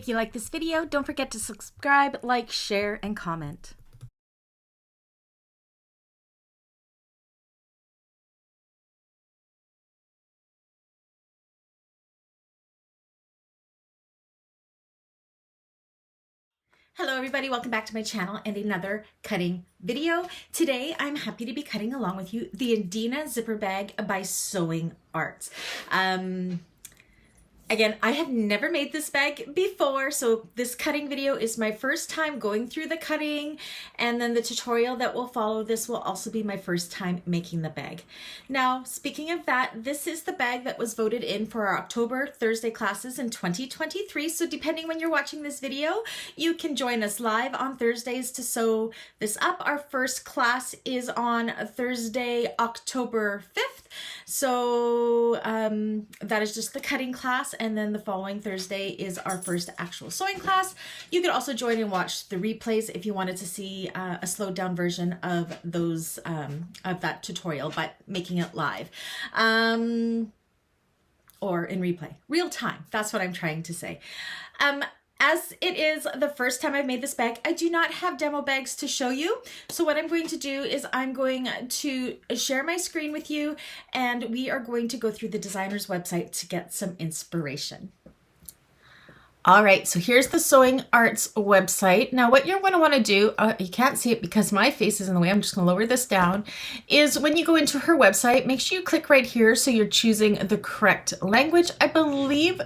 If you like this video, don't forget to subscribe, like, share, and comment. Hello everybody, welcome back to my channel and another cutting video. Today I'm happy to be cutting along with you the Edina zipper bag by Sewing ArtZ. Again, I have never made this bag before, so this cutting video is my first time going through the cutting, and then the tutorial that will follow this will also be my first time making the bag. Now, speaking of that, this is the bag that was voted in for our October Thursday classes in 2023, so depending when you're watching this video, you can join us live on Thursdays to sew this up. Our first class is on Thursday, October 5th, so that is just the cutting class. And then the following Thursday is our first actual sewing class. You could also join and watch the replays if you wanted to see a slowed down version of those of that tutorial, but making it live or in replay, real time. That's what I'm trying to say. As it is the first time I've made this bag, I do not have demo bags to show you. So what I'm going to do is I'm going to share my screen with you, and we are going to go through the designer's website to get some inspiration. All right, so here's the Sewing ArtZ website. Now what you're gonna wanna do, you can't see it because my face is in the way, I'm just gonna lower this down, is when you go into her website, make sure you click right here so you're choosing the correct language. I believe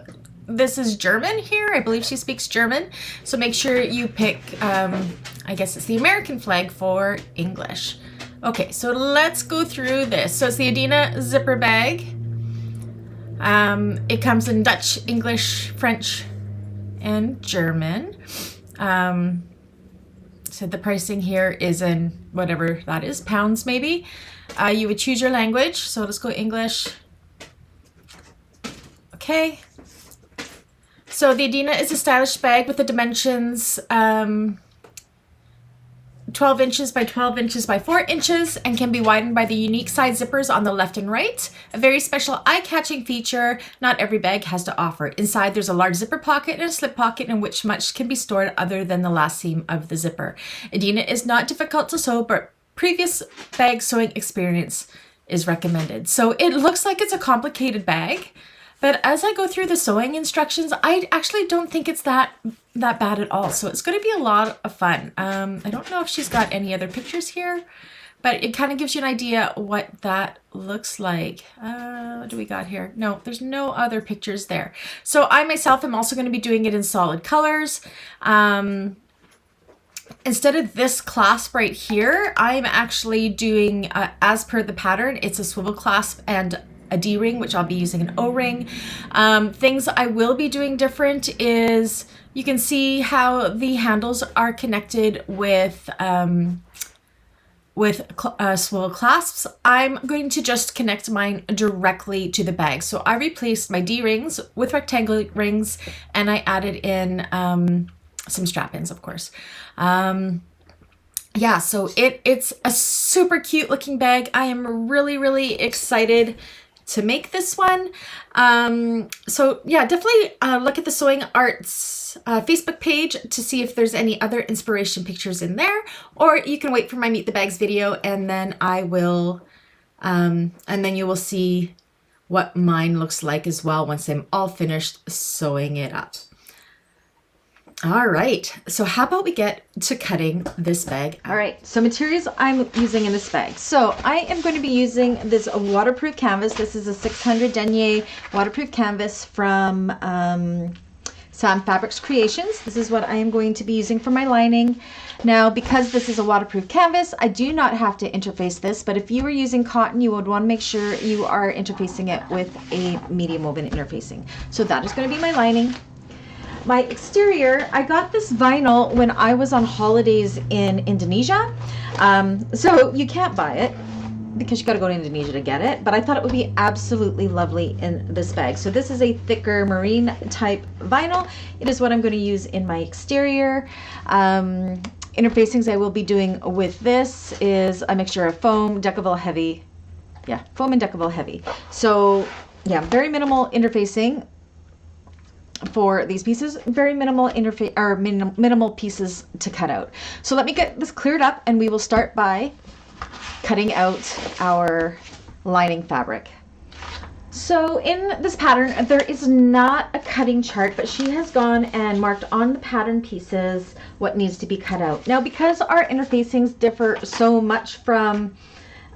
this is German here. I believe she speaks German. So make sure you pick, I guess it's the American flag for English. Okay, so let's go through this. So it's the Edina zipper bag. It comes in Dutch, English, French, and German. So the pricing here is in whatever that is, pounds maybe. You would choose your language. So let's go English. Okay. So the Edina is a stylish bag with the dimensions 12 inches by 12 inches by 4 inches and can be widened by the unique side zippers on the left and right. A very special eye-catching feature not every bag has to offer. Inside there's a large zipper pocket and a slip pocket in which much can be stored other than the last seam of the zipper. Edina is not difficult to sew, but previous bag sewing experience is recommended. So it looks like it's a complicated bag, but as I go through the sewing instructions, I actually don't think it's that bad at all. So it's going to be a lot of fun. I don't know if she's got any other pictures here, but it kind of gives you an idea what that looks like. What do we got here? No, there's no other pictures there. So I myself am also going to be doing it in solid colors. Instead of this clasp right here, I'm actually doing, as per the pattern, it's a swivel clasp and a D-ring, which I'll be using an O-ring. Things I will be doing different is you can see how the handles are connected with swivel clasps. I'm going to just connect mine directly to the bag. So I replaced my D-rings with rectangular rings, and I added in some strap-ins, of course. Yeah, so it's a super cute looking bag. I am really excited to make this one. So yeah, definitely look at the Sewing ArtZ Facebook page to see if there's any other inspiration pictures in there, or you can wait for my Meet the Bags video, and then I will, and then you will see what mine looks like as well once I'm all finished sewing it up. All right, so how about we get to cutting this bag? All right, so materials I'm using in this bag. So I am going to be using this waterproof canvas. This is a 600 denier waterproof canvas from Sam Fabrics Creations. This is what I am going to be using for my lining. Now, because this is a waterproof canvas, I do not have to interface this, but if you were using cotton, you would want to make sure you are interfacing it with a medium woven interfacing. So that is going to be my lining. My exterior, I got this vinyl when I was on holidays in Indonesia. So you can't buy it because you got to go to Indonesia to get it, but I thought it would be absolutely lovely in this bag. So this is a thicker marine type vinyl. It is what I'm going to use in my exterior. Interfacings I will be doing with this is a mixture of foam, Decovil Heavy. Yeah, foam and Decovil Heavy. So yeah, very minimal interfacing. for these pieces. Very minimal interface or minimal pieces to cut out. So let me get this cleared up and we will start by cutting out our lining fabric. So in this pattern, there is not a cutting chart, but she has gone and marked on the pattern pieces what needs to be cut out. Now, because our interfacings differ so much from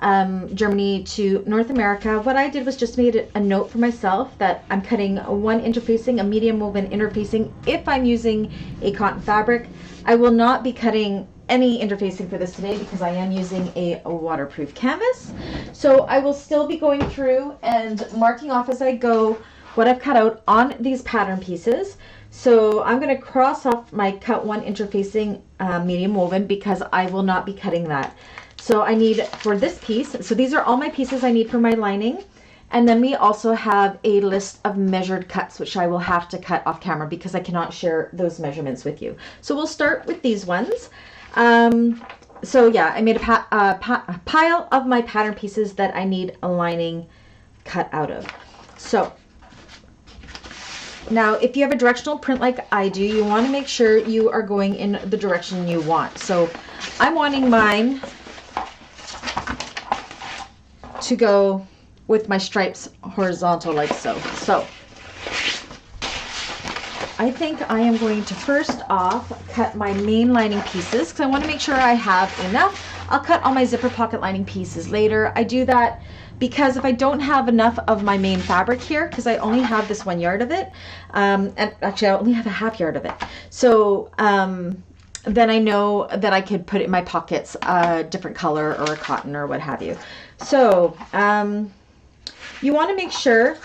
Germany to North America, what I did was just made a note for myself that I'm cutting one interfacing, a medium woven interfacing. If I'm using a cotton fabric, I will not be cutting any interfacing for this today because I am using a waterproof canvas. So I will still be going through and marking off as I go what I've cut out on these pattern pieces. So I'm going to cross off my cut one interfacing medium woven because I will not be cutting that. So I need for this piece, so these are all my pieces I need for my lining. And then we also have a list of measured cuts, which I will have to cut off camera because I cannot share those measurements with you. So we'll start with these ones. So yeah, I made a pile of my pattern pieces that I need a lining cut out of. So now if you have a directional print like I do, you want to make sure you are going in the direction you want. So I'm wanting mine to go with my stripes horizontal like so. So I think I am going to first off cut my main lining pieces because I want to make sure I have enough. I'll cut all my zipper pocket lining pieces later. I do that because if I don't have enough of my main fabric here, because I only have this 1 yard of it, and actually I only have a half yard of it. So then I know that I could put it in my pockets a different color or a cotton or what have you. So you want to make sure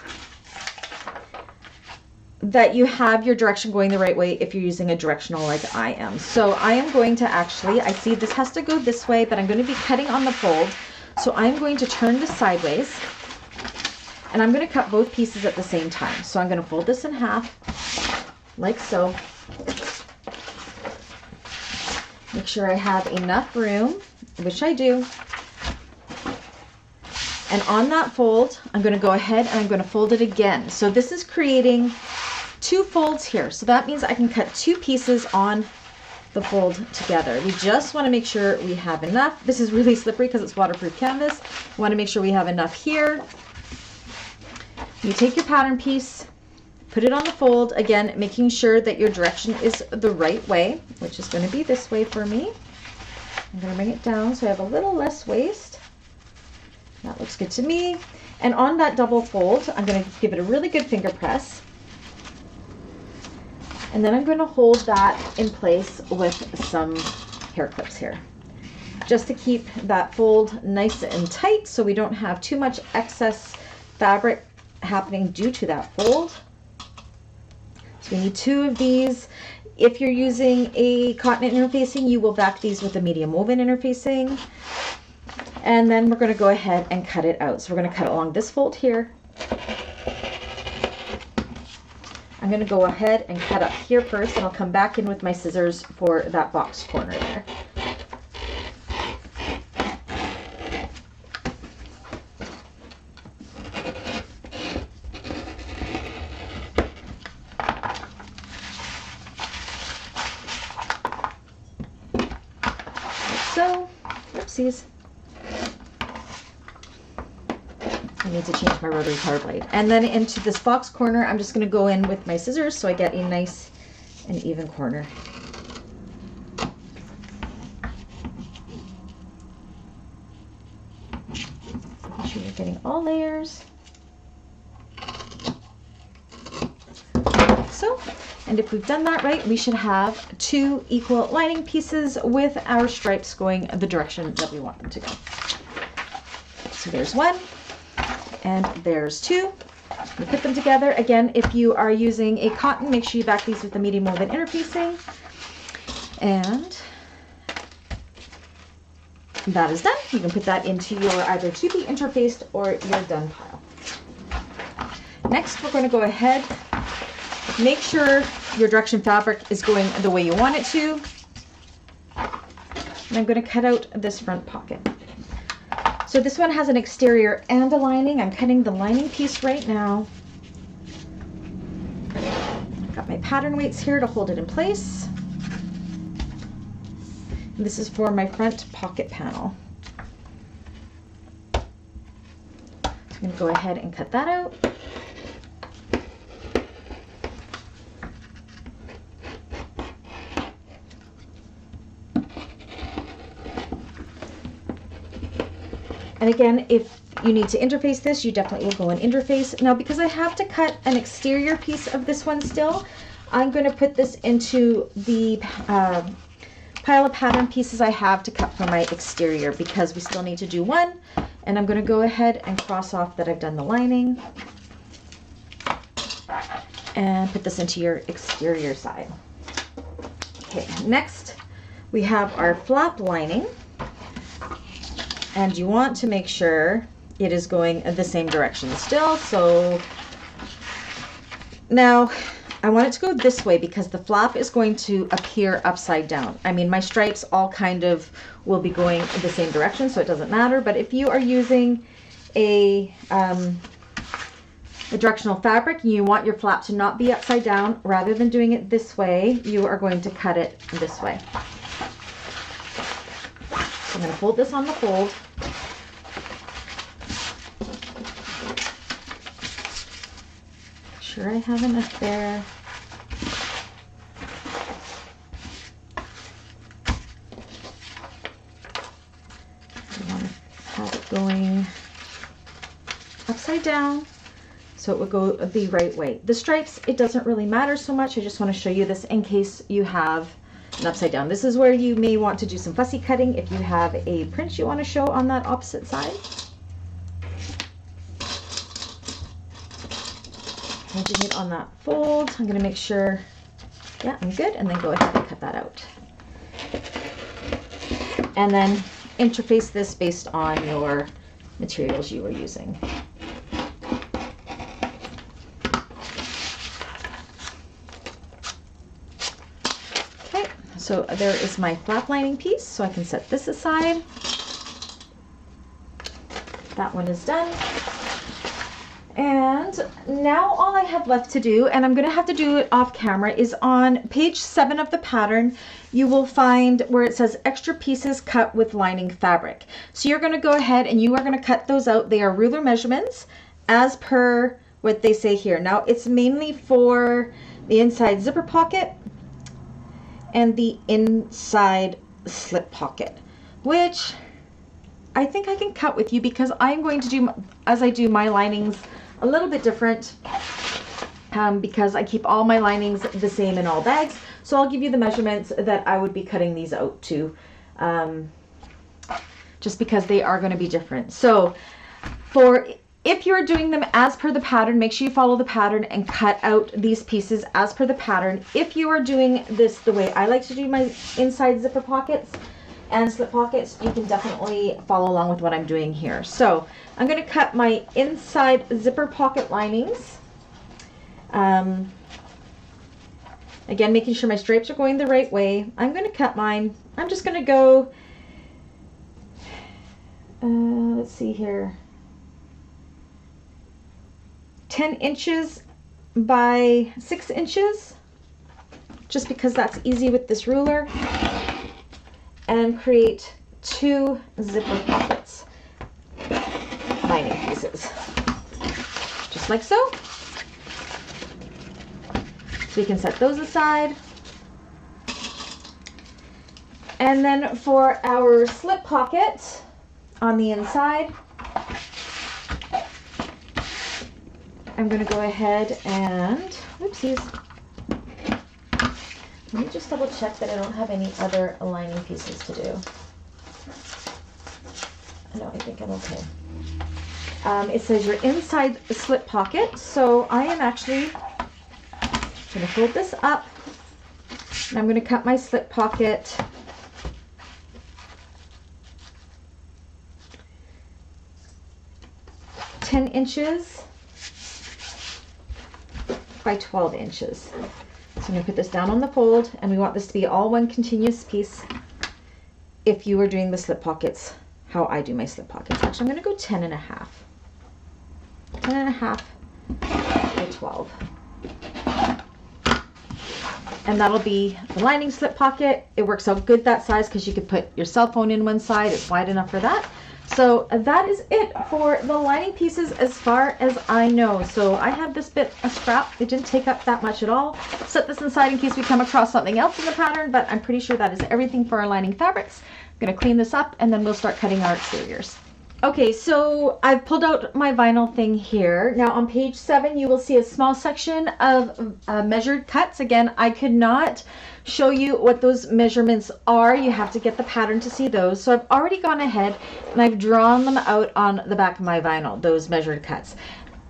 that you have your direction going the right way if you're using a directional like I am. So I am going to actually, I see this has to go this way, but I'm going to be cutting on the fold. So I'm going to turn this sideways and I'm going to cut both pieces at the same time. So I'm going to fold this in half like so. Make sure I have enough room, which I do. And on that fold, I'm going to go ahead and I'm going to fold it again. So this is creating two folds here. So that means I can cut two pieces on the fold together. We just want to make sure we have enough. This is really slippery because it's waterproof canvas. We want to make sure we have enough here. You take your pattern piece, put it on the fold, again, making sure that your direction is the right way, which is going to be this way for me. I'm going to bring it down so I have a little less waist. That looks good to me. And on that double fold, I'm going to give it a really good finger press. And then I'm going to hold that in place with some hair clips here, just to keep that fold nice and tight so we don't have too much excess fabric happening due to that fold. So we need two of these. If you're using a cotton interfacing, you will back these with a medium woven interfacing. And then we're going to go ahead and cut it out. So we're going to cut along this fold here. I'm going to go ahead and cut up here first, and I'll come back in with my scissors for that box corner there. So, oopsies. I need to change my rotary power blade. And then into this box corner, I'm just going to go in with my scissors so I get a nice and even corner. Make sure you're getting all layers. Like so. And if we've done that right, we should have two equal lining pieces with our stripes going the direction that we want them to go. So there's one. And there's two. We put them together. Again, if you are using a cotton, make sure you back these with the medium woven interfacing. And that is done. You can put that into your either to be interfaced or your done pile. Next, we're going to go ahead, make sure your direction fabric is going the way you want it to. And I'm going to cut out this front pocket. So this one has an exterior and a lining. I'm cutting the lining piece right now. pattern weights here to hold it in place. And this is for my front pocket panel. So I'm going to go ahead and cut that out. And again, if you need to interface this, you definitely will go in interface. Now, because I have to cut an exterior piece of this one still, I'm going to put this into the pile of pattern pieces I have to cut for my exterior, because we still need to do one. And I'm going to go ahead and cross off that I've done the lining and put this into your exterior side. Okay, next we have our flap lining. And you want to make sure it is going the same direction still. So now I want it to go this way because the flap is going to appear upside down. I mean, my stripes all kind of will be going the same direction, so it doesn't matter. But if you are using a directional fabric and you want your flap to not be upside down, rather than doing it this way, you are going to cut it this way. I'm going to fold this on the fold. Sure, I have enough there. I want to have it going upside down so it would go the right way. The stripes, it doesn't really matter so much. I just want to show you this in case you have an upside down. This is where you may want to do some fussy cutting if you have a print you want to show on that opposite side. Holding it on that fold, I'm going to make sure, yeah, I'm good, and then go ahead and cut that out. And then interface this based on your materials you are using. Okay, so there is my flap lining piece, so I can set this aside. That one is done. And now all I have left to do, and I'm going to have to do it off camera, is on page 7 of the pattern, you will find where it says extra pieces cut with lining fabric. So you're going to go ahead and you are going to cut those out. They are ruler measurements as per what they say here. Now it's mainly for the inside zipper pocket and the inside slip pocket, which I think I can cut with you because I'm going to do, as I do my linings, a little bit different because I keep all my linings the same in all bags. So I'll give you the measurements that I would be cutting these out to, just because they are going to be different. So if you're doing them as per the pattern, make sure you follow the pattern and cut out these pieces as per the pattern. If you are doing this the way I like to do my inside zipper pockets and slip pockets, you can definitely follow along with what I'm doing here. So I'm going to cut my inside zipper pocket linings. Again, making sure my stripes are going the right way. I'm going to cut mine. I'm just going to go, let's see here, 10 inches by 6 inches, just because that's easy with this ruler, and create 2 zipper pockets, lining pieces, just like so. So you can set those aside. And then for our slip pocket on the inside, I'm going to go ahead and, whoopsies, let me just double check that I don't have any other lining pieces to do. No, I think I'm okay. It says your inside slip pocket, so I am actually going to fold this up, and I'm going to cut my slip pocket (10 inches by 12 inches. So I'm going to put this down on the fold, and we want this to be all one continuous piece if you are doing the slip pockets how I do my slip pockets. Actually, I'm going to go 10 and a half. 10 and a half by 12. And that'll be the lining slip pocket. It works out good that size because you could put your cell phone in one side. It's wide enough for that. So that is it for the lining pieces as far as I know. So I have this bit of scrap. It didn't take up that much at all. Set this aside in case we come across something else in the pattern, but I'm pretty sure that is everything for our lining fabrics. I'm going to clean this up and then we'll start cutting our exteriors. Okay, so I've pulled out my vinyl thing here. Now on page 7, you will see a small section of measured cuts. Again, I could not show you what those measurements are. You have to get the pattern to see those. So I've already gone ahead and I've drawn them out on the back of my vinyl, those measured cuts.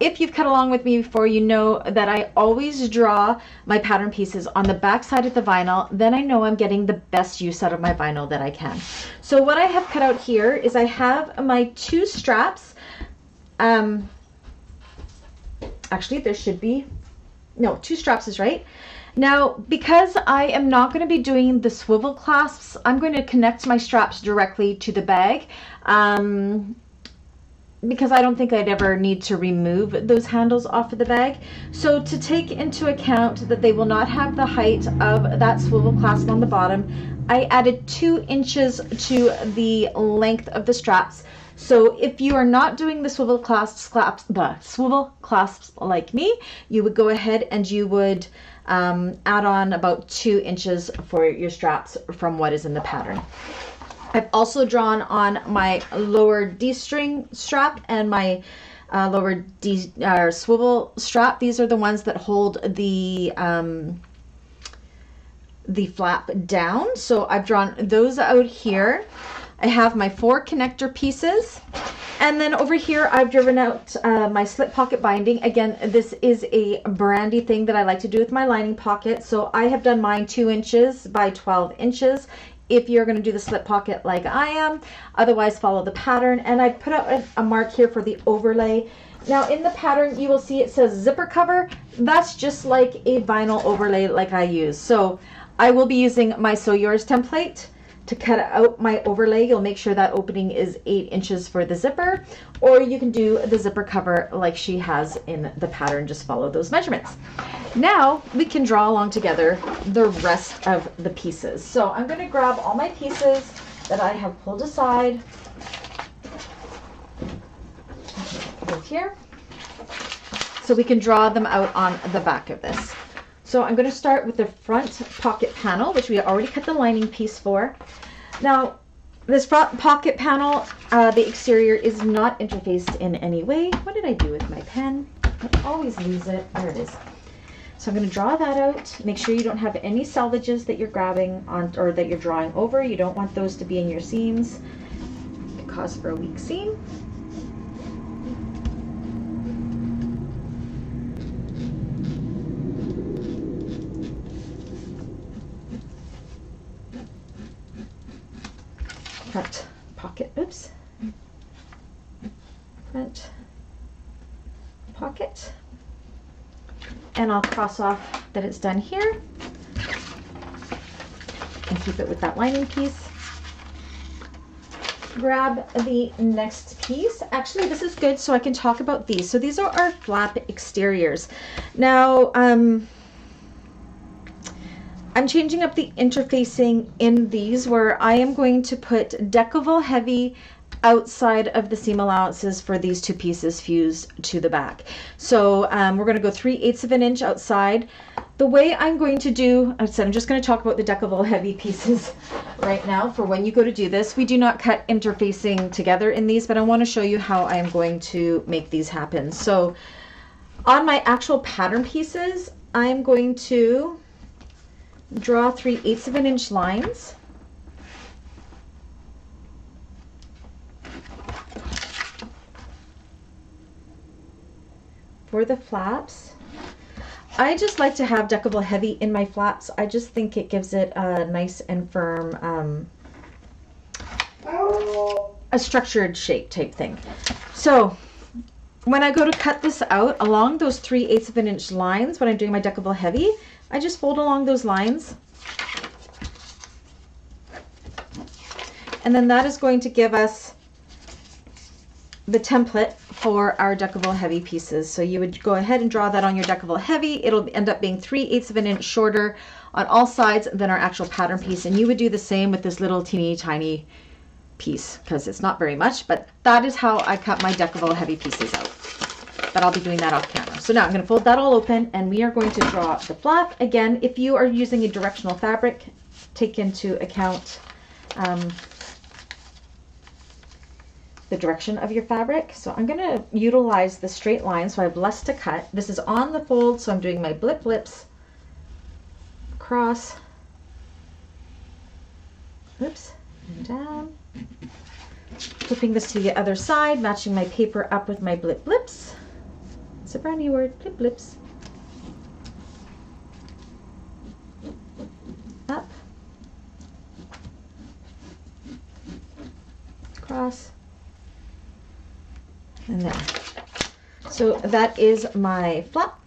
If you've cut along with me before, you know that I always draw my pattern pieces on the back side of the vinyl. Then I know I'm getting the best use out of my vinyl that I can. So what I have cut out here is I have my 2 straps. Actually, there should be, no, 2 straps is right. Now, because I am not going to be doing the swivel clasps, I'm going to connect my straps directly to the bag. Because I don't think I'd ever need to remove those handles off of the bag. So to take into account that they will not have the height of that swivel clasp on the bottom, I added 2 inches to the length of the straps. So if you are not doing the swivel clasps like me, you would go ahead and you would add on about 2 inches for your straps from what is in the pattern. I've also drawn on my lower D-string strap and my lower swivel strap. These are the ones that hold the flap down. So I've drawn those out here. I have my 4 connector pieces. And then over here, I've driven out my slip pocket binding. Again, this is a Brandy thing that I like to do with my lining pocket. So I have done mine 2 inches by 12 inches. If you're going to do the slip pocket like I am, otherwise follow the pattern. And I put out a mark here for the overlay. Now in the pattern, you will see it says zipper cover. That's just like a vinyl overlay like I use. So I will be using my Sew Yours template to cut out my overlay. You'll make sure that opening is 8 inches for the zipper, or you can do the zipper cover like she has in the pattern. Just follow those measurements. Now we can draw along together the rest of the pieces. So I'm going to grab all my pieces that I have pulled aside over here so we can draw them out on the back of this. So I'm going to start with the front pocket panel, which we already cut the lining piece for. Now, this front pocket panel, the exterior is not interfaced in any way. What did I do with my pen? I always lose it. There it is. So I'm going to draw that out. Make sure you don't have any selvages that you're grabbing on or that you're drawing over. You don't want those to be in your seams. It could cause for a weak seam. Front pocket, oops, front pocket, and I'll cross off that it's done here and keep it with that lining piece. Grab the next piece. Actually, this is good so I can talk about these. So these are our flap exteriors. Now, I'm changing up the interfacing in these where I am going to put Decovil Heavy outside of the seam allowances for these 2 pieces fused to the back. So we're going to go 3/8 of an inch outside. The way I'm going to do, I said I'm just going to talk about the Decovil Heavy pieces right now for when you go to do this. We do not cut interfacing together in these, but I want to show you how I am going to make these happen. So on my actual pattern pieces, I'm going to draw 3/8 of an inch lines. For the flaps, I just like to have Decovil Heavy in my flaps. I just think it gives it a nice and firm, a structured shape type thing. So when I go to cut this out along those 3/8 of an inch lines, when I'm doing my Decovil Heavy, I just fold along those lines. And then that is going to give us the template for our Decovil Heavy pieces. So you would go ahead and draw that on your Decovil Heavy. It'll end up being 3/8 of an inch shorter on all sides than our actual pattern piece. And you would do the same with this little teeny tiny piece, because it's not very much, but that is how I cut my Decovil Heavy pieces out. But I'll be doing that off camera. So now I'm going to fold that all open, and we are going to draw the flap. Again, if you are using a directional fabric, take into account the direction of your fabric. So I'm going to utilize the straight line, so I have less to cut. This is on the fold, so I'm doing my blip blips across, oops, and down. Flipping this to the other side, matching my paper up with my blip blips. It's a brand new word, blip blips. Up, across, and there. So that is my flap.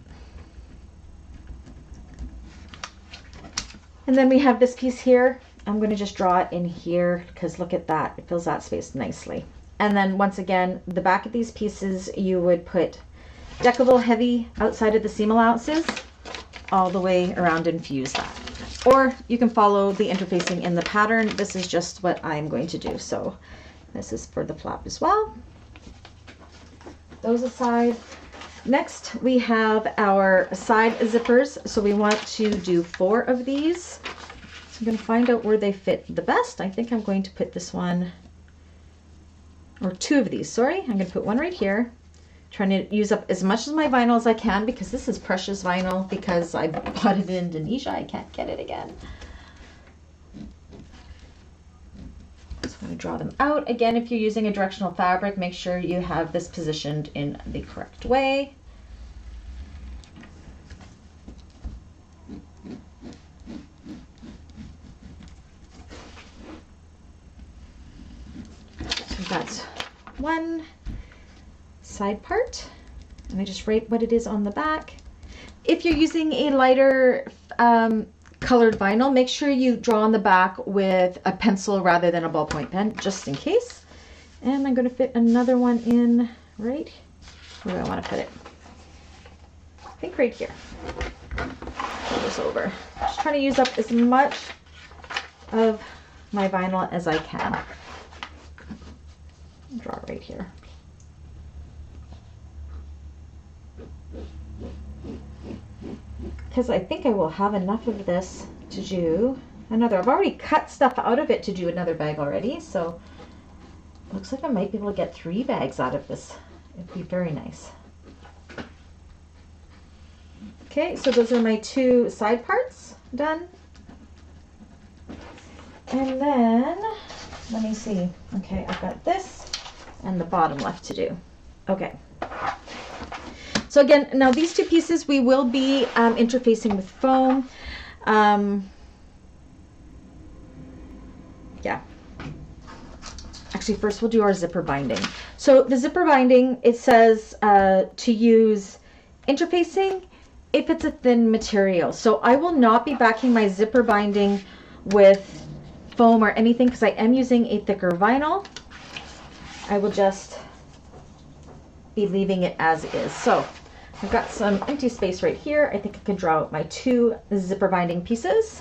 And then we have this piece here. I'm going to just draw it in here because look at that. It fills that space nicely. And then once again, the back of these pieces, you would put Decovil Heavy outside of the seam allowances all the way around and fuse that. Or you can follow the interfacing in the pattern. This is just what I'm going to do. So this is for the flap as well. Those aside. Next, we have our side zippers. So we want to do 4 of these. So I'm going to find out where they fit the best. I think I'm going to put this one, or 2 of these, sorry. I'm going to put one right here. Trying to use up as much of my vinyl as I can because this is precious vinyl because I bought it in Indonesia. I can't get it again. So I'm going to draw them out. Again, if you're using a directional fabric, make sure you have this positioned in the correct way. So that's one side part, and I just write what it is on the back. If you're using a lighter colored vinyl, make sure you draw on the back with a pencil rather than a ballpoint pen, just in case. And I'm going to fit another one in right, where do I want to put it? I think right here. Pull this over. Just trying to use up as much of my vinyl as I can. Draw right here. Because I think I will have enough of this to do another. I've already cut stuff out of it to do another bag already, so looks like I might be able to get 3 bags out of this. It'd be very nice. Okay, so those are my 2 side parts done. And then, let me see. Okay, I've got this and the bottom left to do. Okay. So again, now these 2 pieces we will be interfacing with foam. Yeah. Actually, first we'll do our zipper binding. So the zipper binding, it says to use interfacing if it's a thin material. So I will not be backing my zipper binding with foam or anything because I am using a thicker vinyl. I will just be leaving it as is. So I've got some empty space right here. I think I can draw out my 2 zipper binding pieces.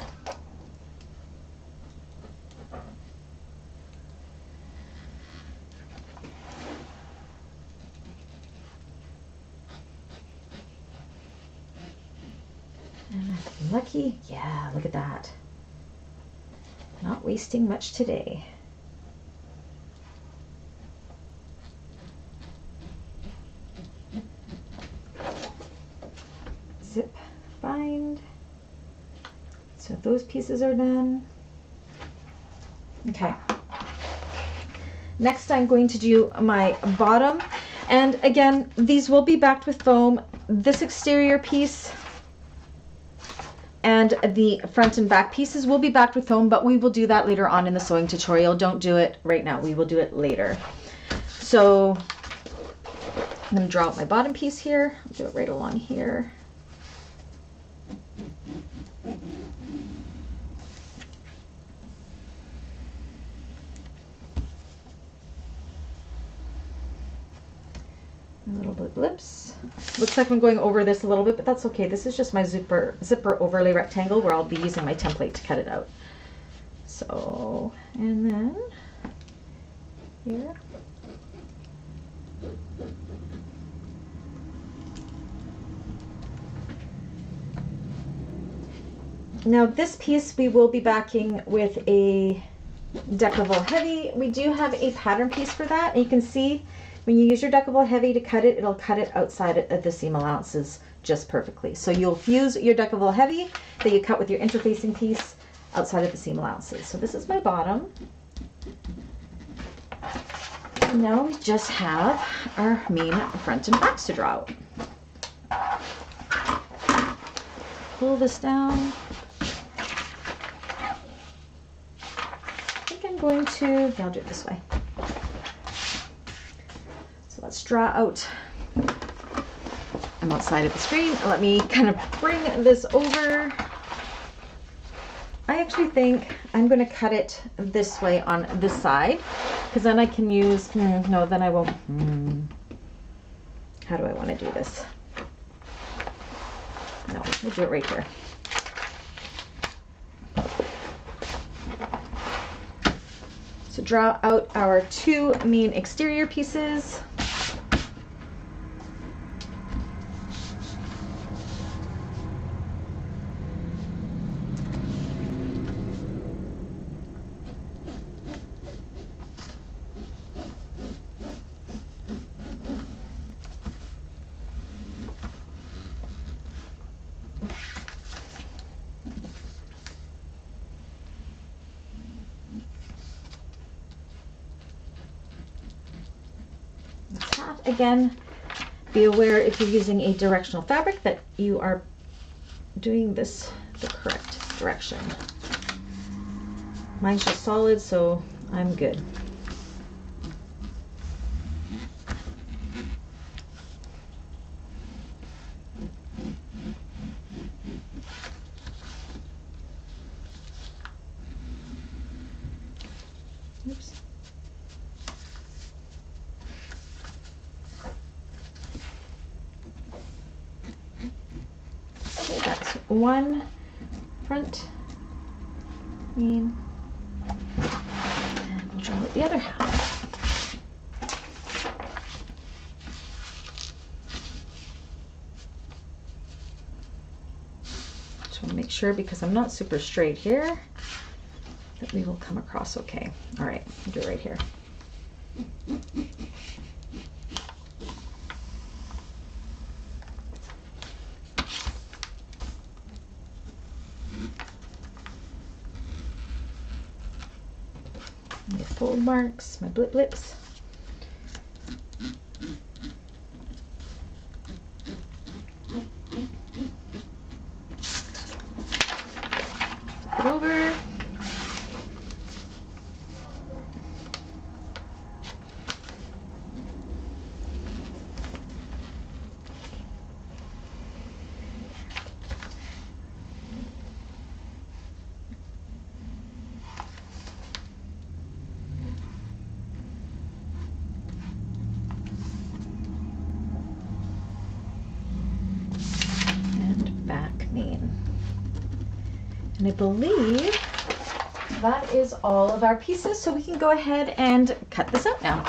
And I'm lucky. Yeah, look at that. Not wasting much today. Zip bind. So those pieces are done. Okay. Next I'm going to do my bottom, and again these will be backed with foam. This exterior piece and the front and back pieces will be backed with foam, but we will do that later on in the sewing tutorial. Don't do it right now, we will do it later. So I'm going to draw out my bottom piece here. I'll do it right along here. Little bit blips. Looks like I'm going over this a little bit, but that's okay. This is just my zipper overlay rectangle where I'll be using my template to cut it out. So, and then here. Now this piece we will be backing with a Decovil Heavy. We do have a pattern piece for that, and you can see when you use your Decovil Heavy to cut it, it'll cut it outside of the seam allowances just perfectly. So you'll fuse your Decovil Heavy that you cut with your interfacing piece outside of the seam allowances. So this is my bottom. And now we just have our main front and backs to draw out. Pull this down. Going to, I'll do it this way. So let's draw out. I'm outside of the screen. Let me kind of bring this over. I actually think I'm going to cut it this way on this side, because then I can use, no, then I won't. How do I want to do this? No, we'll do it right here. So draw out our two main exterior pieces. Again, be aware if you're using a directional fabric that you are doing this the correct direction. Mine's just solid, so I'm good. Oops. One front seam, and we'll draw out the other half. Just want to make sure, because I'm not super straight here, that we will come across okay. All right, I'll do it right here. My fold marks, my blip blips. Flip it over. And I believe that is all of our pieces, so we can go ahead and cut this out now.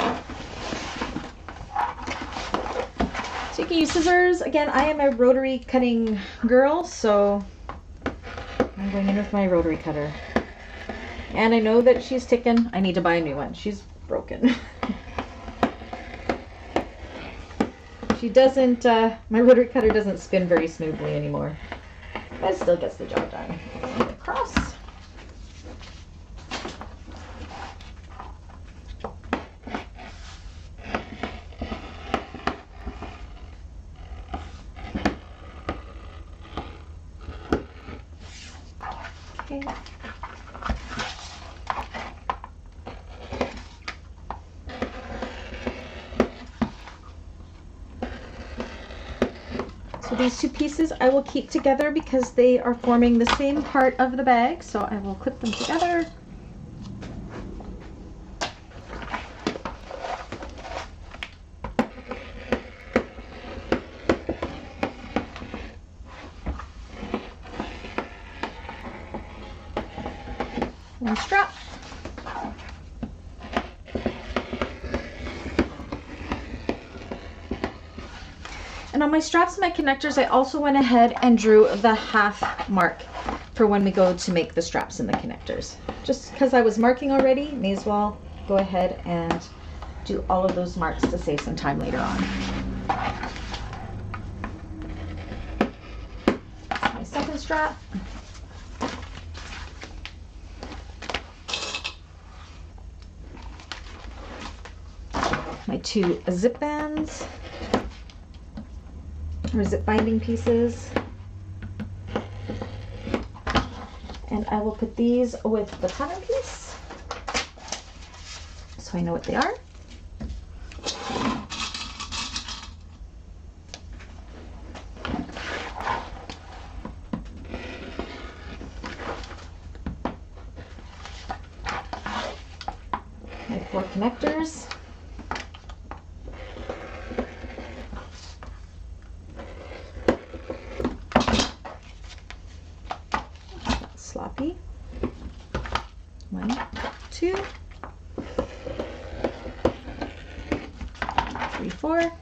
So you can use scissors. Again, I am a rotary cutting girl, so I'm going in with my rotary cutter. And I know that she's ticking. I need to buy a new one. She's broken. She doesn't, my rotary cutter doesn't spin very smoothly anymore. But it still gets the job done. Across. Okay. So these two pieces I will keep together because they are forming the same part of the bag, so I will clip them together. 2-in strap. And on my straps and my connectors, I also went ahead and drew the half mark for when we go to make the straps and the connectors. Just because I was marking already, may as well go ahead and do all of those marks to save some time later on. My second strap. My 2 zip bands, or zip binding pieces. And I will put these with the pattern piece so I know what they are. My 4 connectors. Sloppy. 1, 2, 3, 4.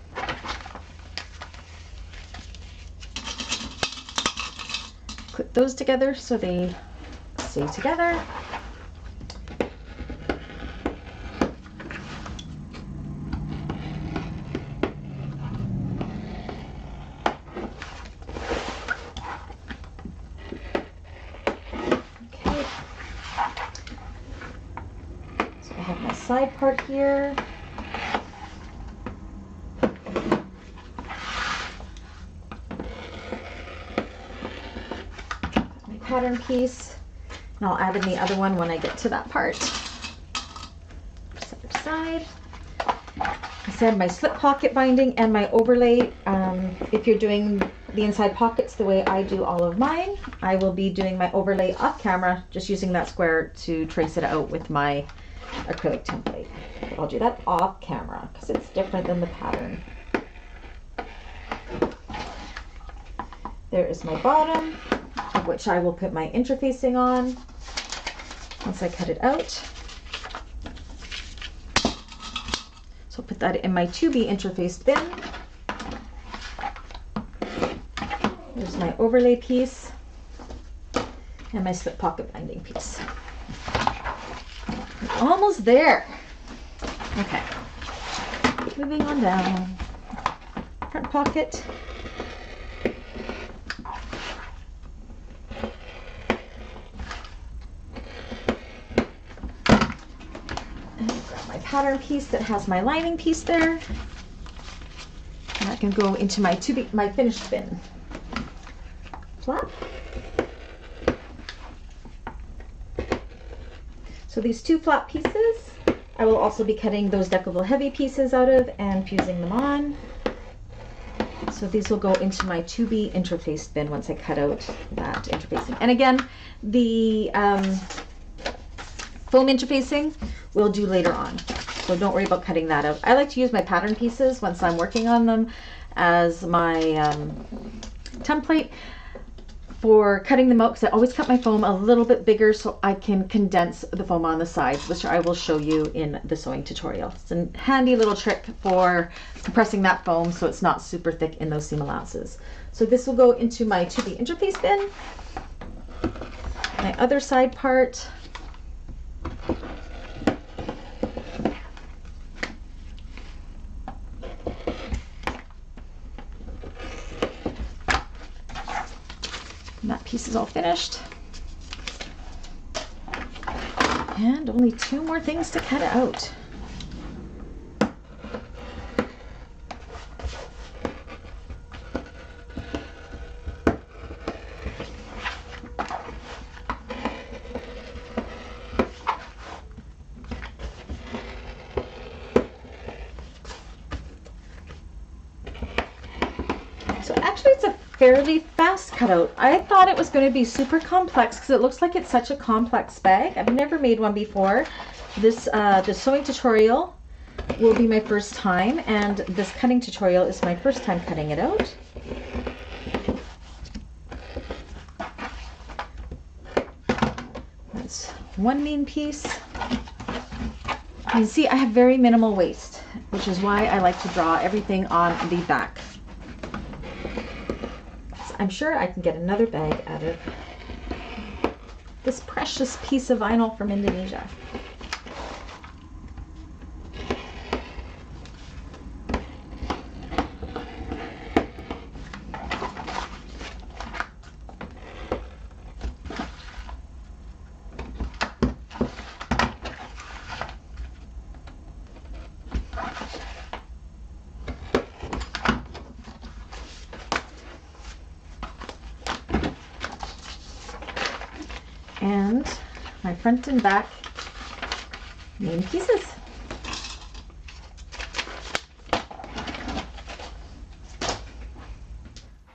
Clip those together so they stay together. Side part here. My pattern piece, and I'll add in the other one when I get to that part. Set it aside. I said my slip pocket binding and my overlay. If you're doing the inside pockets the way I do all of mine, I will be doing my overlay off camera, just using that square to trace it out with my acrylic template. But I'll do that off camera because it's different than the pattern. There is my bottom, of which I will put my interfacing on once I cut it out. So I'll put that in my 2B interfaced bin. There's my overlay piece and my slip pocket binding piece. Almost there. Okay. Moving on down. Front pocket. And grab my pattern piece that has my lining piece there. And that can go into my my finished bin. Flap. So these 2 flat pieces, I will also be cutting those Decovil Heavy pieces out of and fusing them on. So these will go into my 2B interfaced bin once I cut out that interfacing. And again, the foam interfacing we'll do later on. So don't worry about cutting that out. I like to use my pattern pieces once I'm working on them as my template for cutting them out, because I always cut my foam a little bit bigger so I can condense the foam on the sides, which I will show you in the sewing tutorial. It's a handy little trick for compressing that foam so it's not super thick in those seam allowances. So this will go into my 2B interface bin. My other side part. And that piece is all finished. And only 2 more things to cut out. So actually it's a fairly fast cutout. I thought it was going to be super complex because it looks like it's such a complex bag. I've never made one before. This the sewing tutorial will be my first time, and this cutting tutorial is my first time cutting it out. That's one main piece. You see, I have very minimal waste, which is why I like to draw everything on the back. So I'm sure I can get another bag out of this precious piece of vinyl from Indonesia. And my front and back main pieces.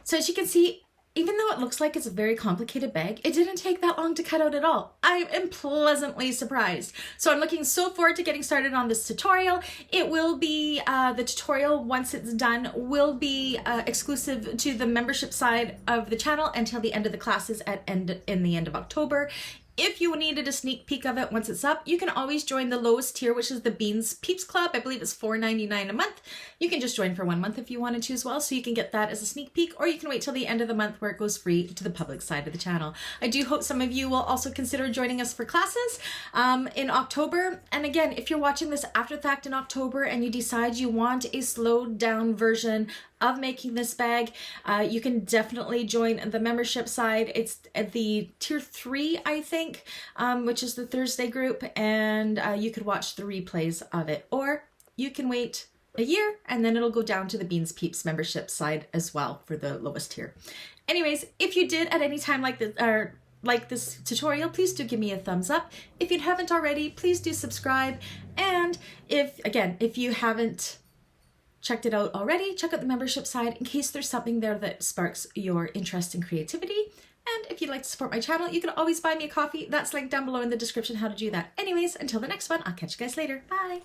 So as you can see, even though it looks like it's a very complicated bag, it didn't take that long to cut out at all. I am pleasantly surprised. So I'm looking so forward to getting started on this tutorial. It will be, the tutorial, once it's done, will be exclusive to the membership side of the channel until the end of the classes in the end of October. If you needed a sneak peek of it once it's up, you can always join the lowest tier, which is the Beans Peeps Club. I believe it's $4.99 a month. You can just join for 1 month if you wanted to as well, so you can get that as a sneak peek, or you can wait till the end of the month where it goes free to the public side of the channel. I do hope some of you will also consider joining us for classes in October. And again, if you're watching this after the fact in October and you decide you want a slowed down version of making this bag, you can definitely join the membership side. It's at the tier 3, I think, which is the Thursday group, and you could watch the replays of it, or you can wait a year and then it'll go down to the Beans Peeps membership side as well for the lowest tier. Anyways, if you did at any time like this tutorial, please do give me a thumbs up. If you haven't already, please do subscribe. And if you haven't checked it out already, check out the membership side in case there's something there that sparks your interest and creativity. And if you'd like to support my channel, you can always buy me a coffee. That's linked down below in the description how to do that. Anyways, until the next one, I'll catch you guys later. Bye.